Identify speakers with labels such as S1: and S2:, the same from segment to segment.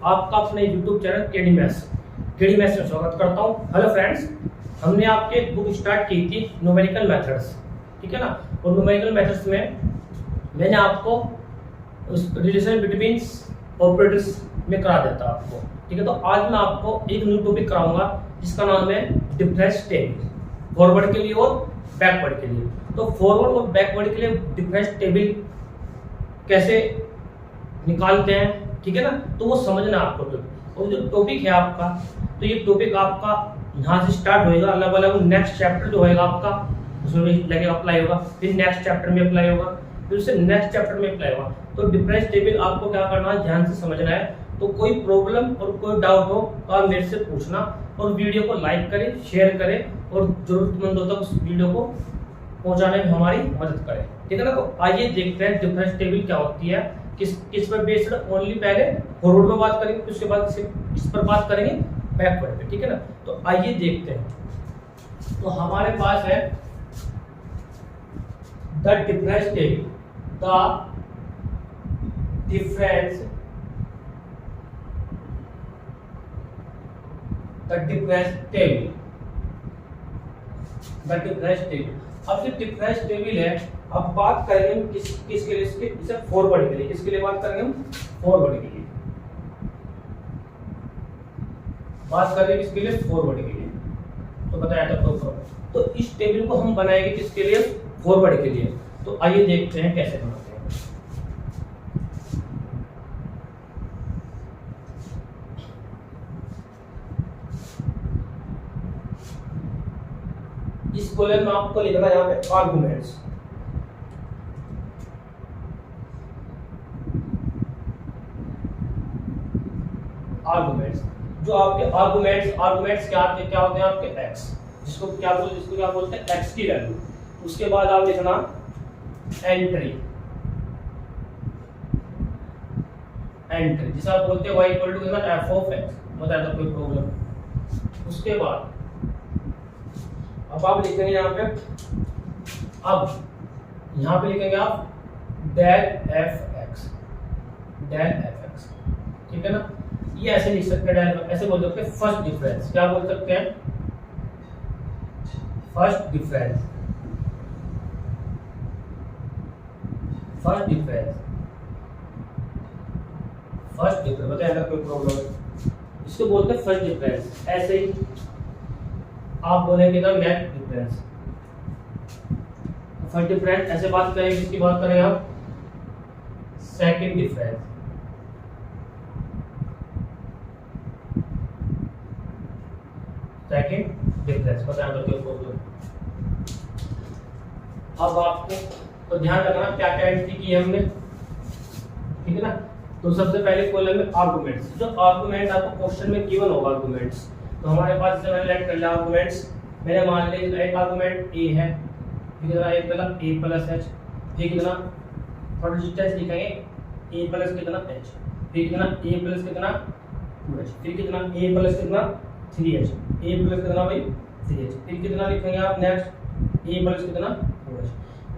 S1: आपका अपने YouTube channel KD maths में स्वागत करता हूँ। हेलो फ्रेंड्स, हमने आपके एक बुक स्टार्ट की थी न्यूमेरिकल मेथड्स, ठीक है ना। और न्यूमेरिकल मेथड्स में मैंने आपको रिलेशन बिटवीन ऑपरेटर्स में करा देता आपको, ठीक है। तो आज मैं आपको एक न्यू टॉपिक कराऊंगा जिसका नाम है डिफरेंस टेबल, फॉरवर्ड के लिए और बैकवर्ड के लिए। तो फॉरवर्ड और बैकवर्ड के लिए डिफरेंस टेबल कैसे निकालते हैं, ठीक है ना। तो वो समझना आपको टॉपिक। और जो टॉपिक है आपका, तो ये टॉपिक आपका यहाँ से स्टार्ट होएगा, अलग अलग नेक्स्ट चैप्टर जो होएगा आपका उसमें भी लगेगा अप्लाई होगा, फिर नेक्स्ट चैप्टर में अप्लाई होगा, फिर उससे नेक्स्ट चैप्टर में अप्लाई होगा। तो डिफरेंस टेबल आपको क्या करना है, ध्यान से समझना है। तो कोई प्रॉब्लम और कोई डाउट हो तो आप मेरे से पूछना, और वीडियो को लाइक करें, शेयर करें और जरूरतमंदों तक उस वीडियो को पहुंचाने में हमारी मदद करें, ठीक है ना। तो आइए देखते हैं डिफरेंस टेबल क्या होती है, किस पर बेस्ड। ओनली पहले फॉरवर्ड पे बात करेंगे, फिर उसके बाद इस पर बात करेंगे बैकवर्ड पे, ठीक है ना। तो आइए देखते हैं। तो हमारे पास है the difference table, the difference table, the difference table. अब जो डिफरेंस टेबल है, अब बात करेंगे किसके लिए, इसके फॉरवर्ड के लिए। किसके लिए बात करेंगे हम, फॉरवर्ड के लिए बात करेंगे, किसके लिए, फॉरवर्ड के लिए। तो बताया था फॉरवर्ड। तो इस टेबल को हम बनाएंगे किसके लिए, फॉरवर्ड के लिए। तो आइए देखते हैं कैसे बनाते हैं। इस कॉलम में आपको लिखना है यहाँ पे आर्गुमेंट्स, जो आपके आर्गुमेंट्स क्या होते हैं आपके एक्स, जिसको क्या बोलते हैं एक्स की वैल्यू। उसके बाद आप लिखना एंट्री, जिसे आप बोलते हैं y equal to f of x, बताया था कोई प्रॉब्लम। उसके बाद अब आप लिखेंगे यहाँ पे, लिखेंगे आप डेल एफ एक्स, ठीक है ना। ये ऐसे लिख सकते हैं, ऐसे बोल सकते हैं फर्स्ट डिफरेंस। क्या बोल सकते हैं, फर्स्ट डिफरेंस, बताया अगर कोई प्रॉब्लम है इसको बोलते हैं फर्स्ट डिफरेंस। ऐसे ही आप बोलेंगे ना नेक्स्ट डिफरेंस, फर्स्ट डिफरेंस। ऐसे बात करें, किसकी बात करें आप, सेकंड डिफरेंस, बताया तो कोई प्रॉब्लम। अब आपको तो ध्यान रखना क्या क्या एंट्री की है हमने, ठीक है ना। तो सबसे पहले कॉलम में आर्गुमेंट्स, जो आर्गुमेंट आपको क्वेश्चन में गिवन होगा आर्गुमेंट्स। तो हमारे पास जैसे मैंने राइट कर लिया आर्गुमेंट्स। मैंने मान लिया एक आर्गुमेंट ए है, ठीक है ना, एक मतलब a प्लस h, ठीक है ना। थोड़ा डिस्टेंस लिखेंगे a प्लस कितना h, ठीक है ना, a प्लस कितना 2h, फिर कितना a प्लस कितना 3h, a प्लस कितना भाई 3h, फिर कितना लिखेंगे आप नेक्स्ट a प्लस कितना 4h।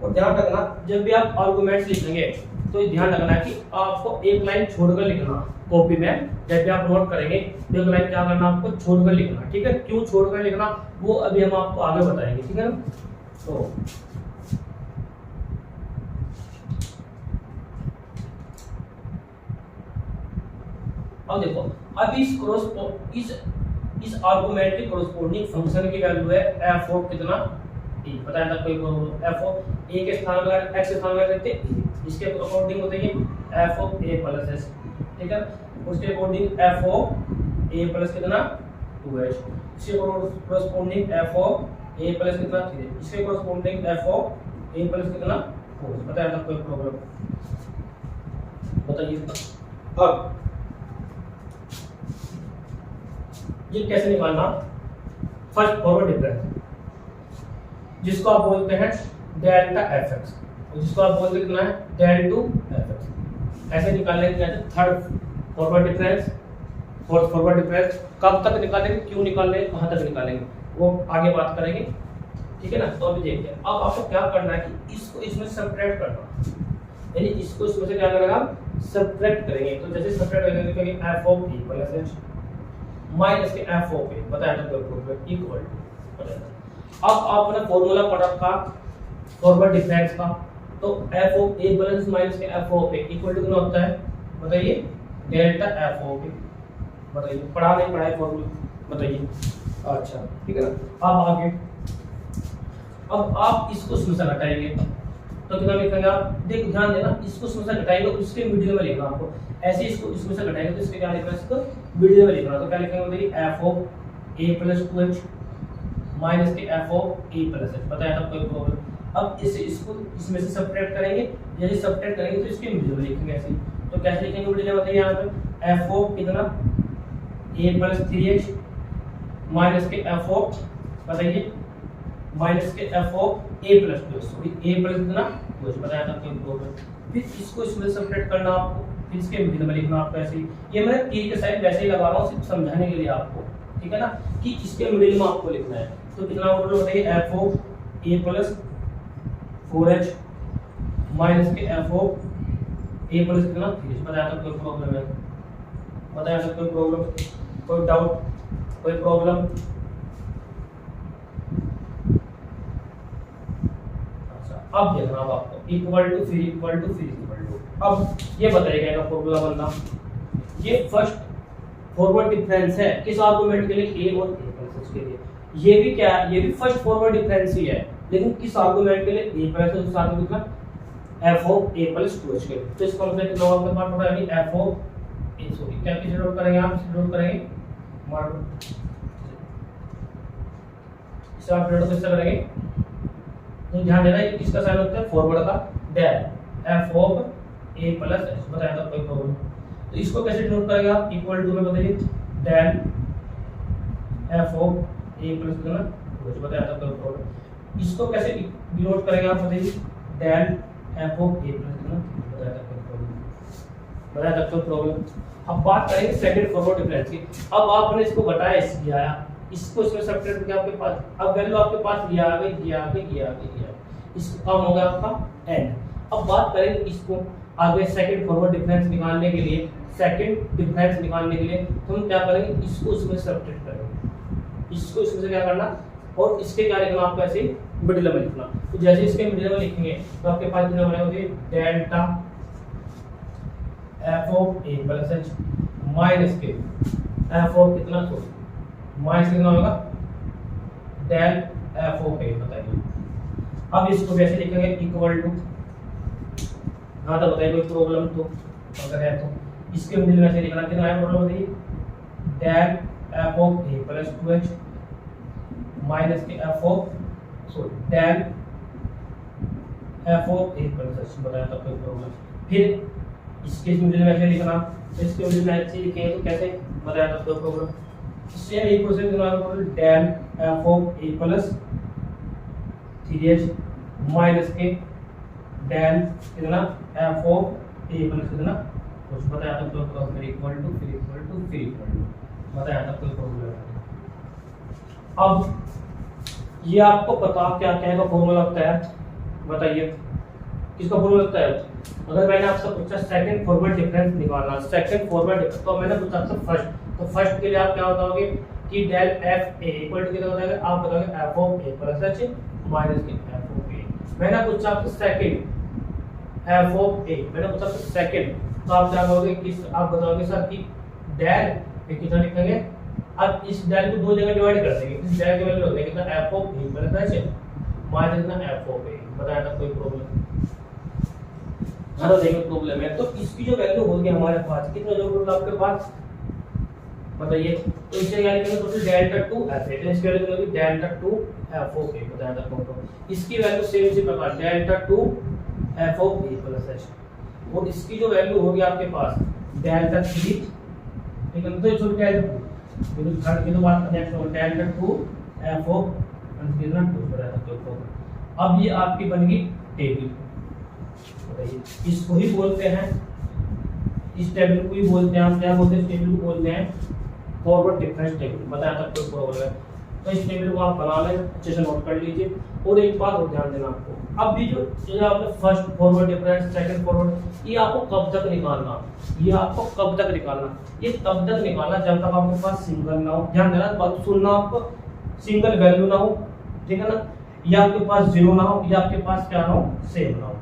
S1: और ध्यान रखना जब भी आप आर्गुमेंट्स लिखेंगे तो ध्यान रखना कि आपको एक लाइन छोड़कर लिखना कॉपी में। जब भी आप नोट करेंगे तो एक लाइन क्या करना, आपको छोड़कर लिखना, ठीक है। क्यों छोड़कर लिखना वो अभी हम आपको आगे बताएंगे, ठीक है ना। तो अब देखो, अब इस आर्गुमेंट के कॉरस्पॉन्डिंग फंक्शन की वैल्यू है f ऑफ कितना e, बताया था कोई f ऑफ a के स्थान पर x के स्थान पर रखते हैं, इसके अकॉर्डिंग होते हैं f of a plus s, ठीक है। उसके according f of a plus कितना 2h, इसके corresponding f of a plus कितना 3h, इसके corresponding f of a plus कितना 4h, बताया था कोई प्रॉब्लम, बताइए। अब ये कैसे निकालना, फर्स्ट फॉरवर्ड डिफरेंस, जिसको आप बोलते हैं डेल्टा एफ एक्स, जिसको आप बोलते कितना है डेल टू एफ एक्स। ऐसे निकालने के लिए third forward difference, fourth forward difference कब तक निकालेंगे, क्यों निकालेंगे, कहाँ तक निकालेंगे, वो आगे बात करेंगे, ठीक है ना। तो अभी देखते हैं। अब आपको क्या करना है कि इसको इसमें सेपरेट करना, यानी इसको इसमें से क्या करेगा सब्ट्रैक्ट करेंगे, तो जैसे सब्ट्रैक्ट करेंगे तो F of A plus h minus के एफ ऑफ ए बताया था प्रॉब्लम इक्वल टू बताया। अब आपने फॉर्मूला पढ़ा था फॉरवर्ड डिफरेंस का, तो F of A plus minus के F of A equal to कितना होता है बताइए, डेल्टा एफ ऑफ ए। बताइए पढ़ा नहीं पढ़ा है फॉर्मूला बताइए। अच्छा ठीक है ना। अब आगे, अब आप इसको इसमें से घटाएंगे तो कितना लिखेंगे आप, देखो ध्यान देना, इसको इसमें से घटाएंगे तो इसके मीडियम में लिखना आपको, ऐसे इसको इसमें से घटाएंगे तो इसके क्या लिखना है, इसको मीडियम में लिखना। तो क्या लिखेंगे बताइए, F of A plus 2h minus के F of A plus H बताया था कोई प्रॉब्लम। अब इसे इसको इसमें से सब्ट्रैक्ट करेंगे, यदि सब्ट्रैक्ट करेंगे तो इसके मीडियम में लिखेंगे ऐसे। तो कैसे लिखेंगे मीडियम बताइए, यहाँ पे एफ ऑफ कितना ए प्लस 3h माइनस के एफ ऑफ बताइए माइनस के F of A plus 2, sorry A plus कितना 2 बताया था कोई प्रॉब्लम। फिर इसको इसमें सब्ट्रैक्ट करना आपको, फिर इसके मीडियम में लिखना आपको ऐसे ही। ये मैं तीर के साइड वैसे ही लगा रहा हूँ सिर्फ समझाने के लिए आपको, ठीक है ना, कि इसके मिडिल में आपको लिखना है। तो कितना ऑर्डर बताइए, F of A plus 4h minus के एफ ऑफ ए प्लस कितना 3h बताया था कोई प्रॉब्लम है, बताया था कोई प्रॉब्लम, कोई डाउट, कोई प्रॉब्लम। अच्छा अब देखना अब आपको इक्वल टू फिर इक्वल टू फिर इक्वल टू। अब ये बताइएगा इसका फॉर्मूला बनना, ये फर्स्ट फॉरवर्ड डिफरेंस है किस आर्गुमेंट के लिए, ए और ए प्लस के लिए। ये भी क्या है, ये भी फर्स्ट फॉरवर्ड डिफरेंस ही है, लेकिन किस आर्गुमेंट के लिए, ए प्लस उस साथ में कितना f of A plus 2h के लिए। तो इसका मतलब कितना होगा आपके पास यानी एफ ऑफ ए, सॉरी क्या किसे नोट करेंगे आप, नोट करेंगे मार्क इसे आप नोट कैसे करेंगे, तो ध्यान देना किसका साइन होता है फॉरवर्ड का, del F of A plus H बताया था कोई प्रॉब्लम। तो इसको कैसे नोट करेंगे आप, इक्वल टू में बताइए del F of A plus कितना 2h बताया था कोई प्रॉब्लम। इसको कैसे डिनोट करेंगे आप बताइए, del F of A plus कितना बताया था कोई प्रॉब्लम, बताया था कोई प्रॉब्लम। अब बात करेंगे सेकंड फॉरवर्ड डिफरेंस की। अब आपने इसको घटाया, इसकी आया, इसको इसमें सब्ट्रैक्ट करके आपके पास अब वैल्यू आपके पास ये आ गई, ये आ गई, ये आ गई, ये आ गई, इसका काम हो गया आपका एंड। अब बात करेंगे इसको आगे सेकंड फॉरवर्ड डिफरेंस निकालने के लिए, सेकंड डिफरेंस निकालने के लिए तो हम क्या करेंगे, इसको इसमें सब्ट्रैक्ट करेंगे, इसको इसमें से क्या करना और इसके क्या लिखना आपको ऐसे मिडिल में लिखना। तो जैसे इसके मिडिल में लिखेंगे तो आपके पास कितना बनेगा, delta F of A plus h minus के एफ ऑफ कितना, सॉरी माइनस कितना होगा, डेल एफ ऑफ ए बताइए। अब इसको कैसे लिखेंगे, इक्वल टू, हाँ तो बताइए कोई प्रॉब्लम तो अगर है तो इसके मिडिल में से लिखना कितना है प्रॉब्लम बताइए, del F of A plus 2h minus के F of, sorry del F of A plus H बताया था कोई प्रॉब्लम। फिर इसके मिडिल में से लिखना, तो इसके मिडिल में से लिखेंगे तो कैसे बताया था कोई प्रॉब्लम। इससे एक प्रोसेस निकालना, del F of A plus 3h minus के डेल कितना एफ ऑफ ए प्लस कितना कुछ बताया था कोई प्रॉब्लम, फिर इक्वल टू फिर इक्वल टू फिर इक्वल टू बताया था कोई प्रॉब्लम। अब ये आपको पता क्या क्या का फॉर्मूला लगता है बताइए, किसका फॉर्मूला लगता है। अगर मैंने आपसे पूछा सेकंड फॉरवर्ड डिफरेंस निकालना, सेकंड फॉरवर्ड डिफरेंस, तो मैंने पूछा आपसे फर्स्ट, तो फर्स्ट के लिए आप क्या बताओगे कि del f a equal to कितना होता है, आप बताओगे f of A plus h minus के एफ ऑफ ए। मैंने पूछा आपसे सेकंड एफ ऑफ ए, मैंने पूछा आपसे सेकंड, तो आप क्या कहोगे कि आप बताओगे सर कि डेल ये कितना लिखेंगे। अब इस डेल को दो जगह डिवाइड कर देंगे, इस डेल के वैल्यू होता है कितना f of A plus h minus कितना एफ ऑफ ए बताया था कोई प्रॉब्लम, देखो प्रॉब्लम है। तो इसकी जो वैल्यू होगी हमारे पास कितना जो होगा आपके पास बताइए, तो इसे क्या लिखेंगे तो डेल्टा 2 एफ ए, इसकी वैल्यू होगी डेल्टा 2 एफ ऑफ ए बताया था कौन, इसकी वैल्यू सेम इसी प्रकार delta 2 F of A plus H, और इसकी जो वैल्यू होगी आपके पास डेल्टा 3, ठीक है, तो ये छोटा डेल्टा ये तो थर्ड की तो बात नेक्स्ट हो डेल्टा 2 एफ ऑफ कितना 2 बताया था तो। अब ये आपकी बन गई टेबल, बताइए इसको ही बोलते हैं, इस टेबल को ही बोलते हैं, हम क्या बोलते हैं, टेबल को बोलते हैं फॉरवर्ड डिफरेंस टेबल बताया था कोई प्रॉब्लम है। तो इस टेबल को आप बना लें, अच्छे से नोट कर लीजिए। और एक बात और ध्यान देना आपको, अब भी जो आपने first forward difference, second forward, ये आपको कब तक निकालना, ये आपको कब तक निकालना, ये तब तक निकालना जब तक आपके पास सिंगल ना हो। ध्यान देना, बात सुनना, आपको सिंगल वैल्यू ना हो, ठीक है ना, या आपके पास जीरो ना हो, या आपके पास क्या ना हो, सेम ना हो।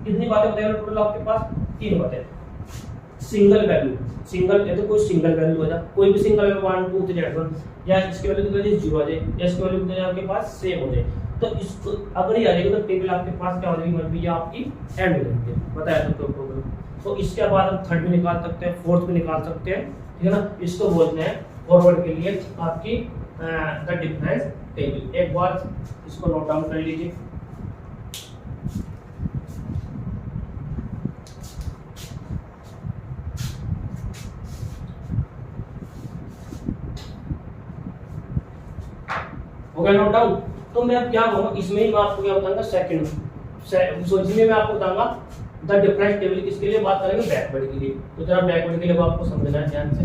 S1: कितनी बातें बताइए टोटल आपके पास? 3 बातें। सिंगल वैल्यू, सिंगल, या तो कोई सिंगल वैल्यू हो जाए, कोई भी सिंगल वैल्यू 1 2 3 1, या इसकी वैल्यू कितनी 0 आ जाए, या इसकी वैल्यू कितनी आपके पास सेम हो जाए, तो इसको अगर ये आ जाएगी तो टेबल आपके पास क्या हो जाएगी, मतलब ये आपकी एंड हो जाएगी। बताया तो कोई प्रॉब्लम। तो इसके बाद हम थर्ड भी निकाल सकते हैं, फोर्थ भी निकाल सकते हैं, ठीक है ना। इसको बोलते हैं फॉरवर्ड के लिए आपकी द डिफरेंस टेबल। एक बार इसको नोट डाउन कर लीजिए। हो गया नोट डाउन। तो मैं अब क्या कहूँगा, इसमें ही मैं आपको क्या बताऊंगा, सेकंड सोचिए, मैं आपको बताऊंगा द डिफरेंस टेबल। किसके लिए बात करेंगे? बैकवर्ड के लिए। तो जरा बैकवर्ड के लिए आपको समझना है ध्यान से।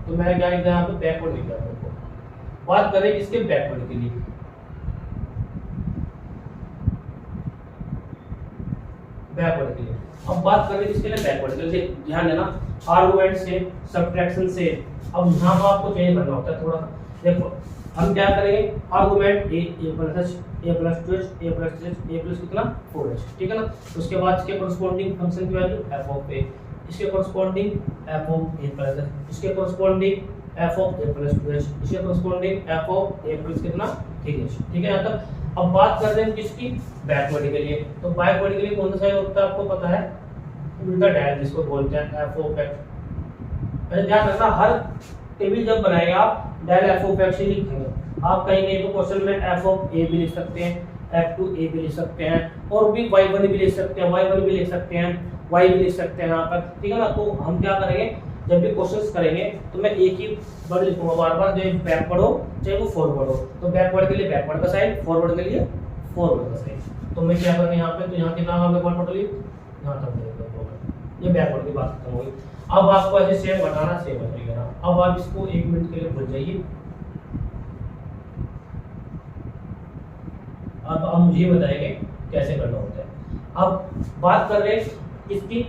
S1: तो मैंने क्या लिखा यहाँ पे, बैकवर्ड लिखा है। बात करें इसके बैकवर्ड के लिए, बैकवर्ड के लिए। अब बात करें इसके लिए बैकवर्ड के लिए, ध्यान देना, आर्गुमेंट से, सब्ट्रैक्शन से। अब यहाँ पर आपको चेंज करना होता है थोड़ा सा। देखो हम क्या करेंगे, argument a plus h, a plus 2h, a plus 3h, a plus कितना 4h, ठीक है ना। उसके बाद इसके कोरस्पोंडिंग फंक्शन की वैल्यू f ऑफ a, इसके corresponding f of a plus h, इसके corresponding f of a plus 2h, इसके corresponding f of a plus कितना 3h, ठीक है यहाँ तक। अब बात कर रहे हैं किसकी, बैकवर्ड के लिए। तो बैकवर्ड के लिए कौन सा साइन होता है आपको पता है, उल्टा डायल जिसको बोलते हैं, f ऑफ x। ध्यान रखना, हर टेबल जब बनाएगा आप डायल f ऑफ x ही लिखेंगे। आप कहीं नहीं तो क्वेश्चन में f ऑफ a भी लिख सकते हैं, f2a भी लिख सकते हैं, और भी y1 भी लिख सकते हैं, y1 भी लिख सकते हैं, y भी लिख सकते हैं यहाँ पर, ठीक है ना। तो हम क्या करेंगे, जब भी क्वेश्चंस करेंगे तो मैं एक ही वर्ड लिखूंगा बार बार, चाहे बैकवर्ड हो चाहे वो फॉरवर्ड हो। तो बैकवर्ड के लिए बैकवर्ड का साइन, फॉरवर्ड के लिए फॉरवर्ड का साइन। तो मैं क्या करूँगा यहाँ पे, तो यहाँ कितना होगा टोटली, यहाँ तक ये बैकवर्ड की बात खत्म होगी। अब आपको ऐसे सेम घटाना, सेम घटाना। अब आप इसको 1 मिनट के लिए भूल जाइए। अब हम मुझे बताएंगे कैसे करना होता है। अब बात कर रहे हैं इसकी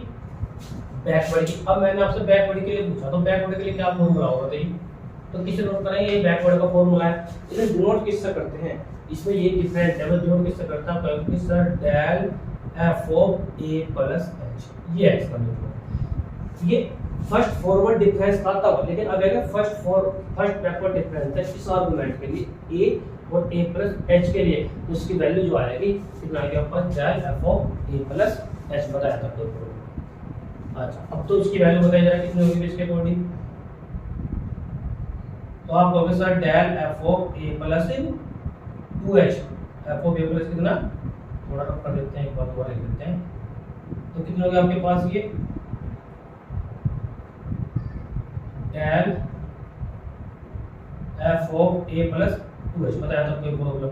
S1: बैकवर्ड की। अब मैंने आपसे बैकवर्ड के लिए पूछा, तो बैकवर्ड के लिए क्या फॉर्मूला होगा बताइए। तो किससे नोट करेंगे, ये बैकवर्ड का फॉर्मूला है। इसे डिनोट किससे करते हैं, इसमें ये डिफरेंस है, डिनोट किससे करता है, sir del f of a plus h, ये इसका मतलब। ये फर्स्ट फॉरवर्ड डिफरेंस था तब, लेकिन अब है फर्स्ट बैकवर्ड डिफरेंस है इस आर्गुमेंट के लिए a और a प्लस h के लिए। तो इसकी वैल्यू जो आएगी कितना आएगा ऊपर, del f of a plus h बताया था तो। अच्छा अब तो इसकी वैल्यू बताई जा रहा है कितनी होगी इसके अकॉर्डिंग। तो आप कहोगे sir del f of a plus 2h, f of a plus कितना, थोड़ा रफ कर देते हैं, एक बार दोबारा लिख देते हैं। तो कितना हो गया आपके पास, ये del f of a plus 2h बताया था, कोई प्रॉब्लम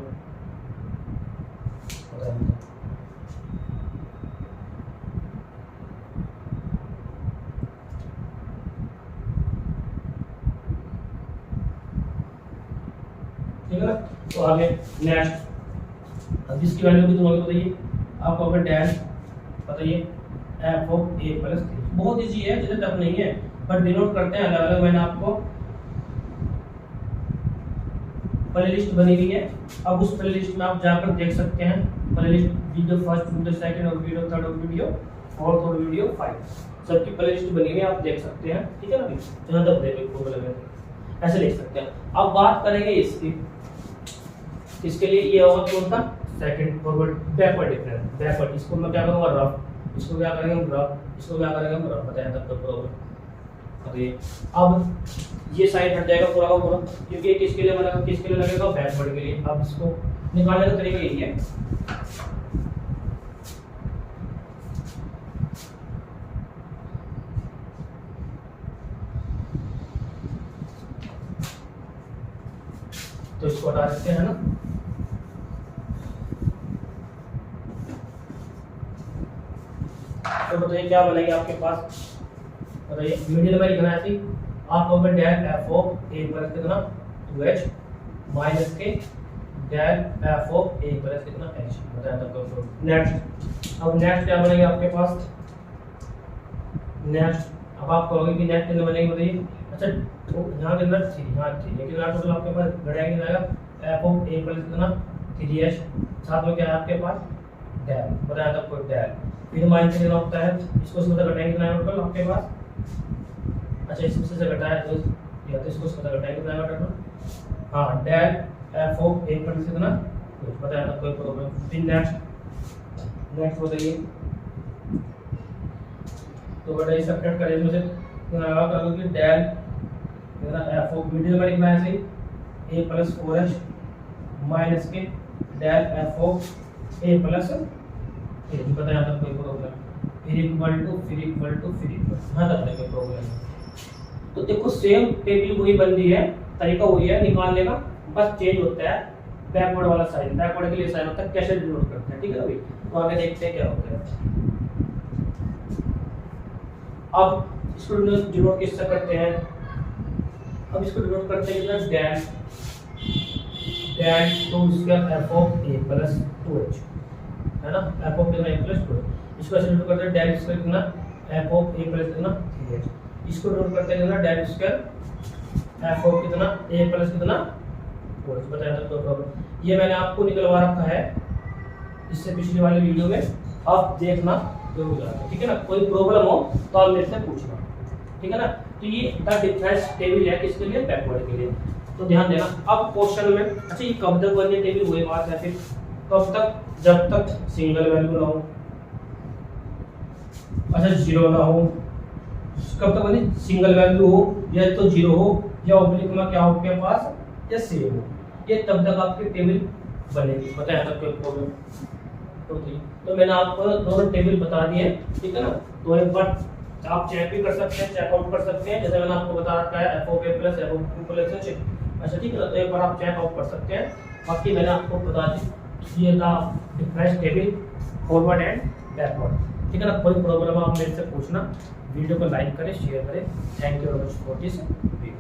S1: ठीक है ना। तो आगे नेक्स्ट, अब इसकी वैल्यू कितनी होगी बताइए आपको, अगर डेल बताइए f ऑफ a प्लस 3। बहुत इजी है, ज़्यादा टफ नहीं है, पर डिनोट करते हैं अलग अलग। मैंने आपको प्लेलिस्ट बनी हुई है, अब उस प्लेलिस्ट में आप जाकर देख सकते हैं। Playlist video first, video second, और वीडियो थर्ड, और वीडियो फोर्थ, और वीडियो 5, सबकी प्लेलिस्ट बनी हुई है, आप देख सकते हैं, ठीक है ना। ज़्यादा प्रॉब्लम है, ऐसे लिख सकते हैं। अब बात करेंगे इसकी, इसके लिए ये होगा कौन सा, second forward backward difference, backward. इसको मैं क्या करूँगा, रफ, इसको क्या करेंगे हम रफ, इसको क्या करेंगे हम रफ, बताया तब तो प्रॉब्लम। अब ये साइड हट जाएगा पूरा का पूरा, क्योंकि ये किसके लिए बना, किसके लिए लगेगा, बैकवर्ड के लिए। अब इसको निकालने का तरीका यही है, तो इसको हटा देते हैं ना। तो बताइए क्या बनेगा आपके पास, बताइए मिडिल में लिखना है, आप del f of a plus कितना 2h माइनस के del F of A plus कितना एच बताया था। नेक्स्ट अब नेक्स्ट क्या बनेगा आपके पास, नेक्स्ट अब आप कहोगे कि नेक्स्ट कितना बनेगा बताइए। अच्छा तो यहाँ के अंदर थ्री, यहाँ थ्री, लेकिन यहाँ टोटल आपके पास घटाया कितना आएगा एफ ऑफ ए प्लस कितना थ्री एच, साथ में क्या है आपके पास डेल बताया था कोई डेल, फिर माइनस कितना होता है इसको इसमें से घटाएंगे कितना टोटल आपके पास। अच्छा इसमें से घटाया तो या तो इसको इसमें से घटाएंगे कितना आएगा टोटल, हाँ del F of A plus कितना बताया था कोई प्रॉब्लम। फिर नेक्स्ट बताइए तो बेटा ये सब्ट्रैक्ट करें इसमें से कितना आएगा कर कि डेल कितना एफ ऑफ मीडियम में लिखना है ऐसे ए प्लस 4h माइनस के del F of A plus A बताया था कोई प्रॉब्लम, फिर इक्वल टू हाँ तब तक कोई प्रॉब्लम। तो देखो सेम टेबल वही बन रही है, तरीका वही है निकालने का, बस चेंज होता है बैकवर्ड वाला साइन, बैकवर्ड के लिए साइन होता है कैसे डिनोट करते हैं, ठीक है ना भाई। तो आगे देखते हैं क्या होता है। अब इसको डिनोट किससे करते हैं, अब इसको डिनोट करते हैं del two square f of A plus 2h है ना, F of A plus 2h, इसको ऐसे डिनोट करते हैं डेल स्क्वायर कितना एफ ऑफ ए प्लस कितना 3h, इसको डिनोट करते हैं कितना डेल स्क्वायर एफ ऑफ कितना ए प्लस कितना 2h बताया था कोई प्रॉब्लम। ये मैंने आपको निकलवा रखा है इससे पिछले वाले वीडियो में, आप देखना जरूर जाना, ठीक है ना। कोई प्रॉब्लम हो तो आप मेरे से पूछना, ठीक है ना। तो ये द डिफरेंस टेबल है किसके लिए, बैकवर्ड के लिए, तो ध्यान देना। अब क्वेश्चन में अच्छा ये कब तक बननी टेबल वही बात है, फिर कब तक, जब तक सिंगल वैल्यू ना हो, अच्छा जीरो ना हो, कब तक बनी सिंगल वैल्यू हो या तो जीरो हो या ऑब्लिक में क्या हो आपके पास या सेम हो, ये तब तक आपकी टेबल बनेगी बताया था कोई प्रॉब्लम। तो मैंने आपको दोनों टेबल बता दिए, ठीक है ना। तो एक बार आप चेक भी कर सकते हैं, चेकआउट कर सकते हैं, जैसे मैंने आपको बता रखा है F of A plus F of 2 plus h, अच्छा ठीक है ना। तो एक बार आप चेकआउट कर सकते हैं। बाकी मैंने आपको बता दी ये था difference table forward and backward, ठीक है ना। कोई प्रॉब्लम आप मेरे से पूछना, वीडियो को लाइक करें, शेयर करें। Thank you very much for this video.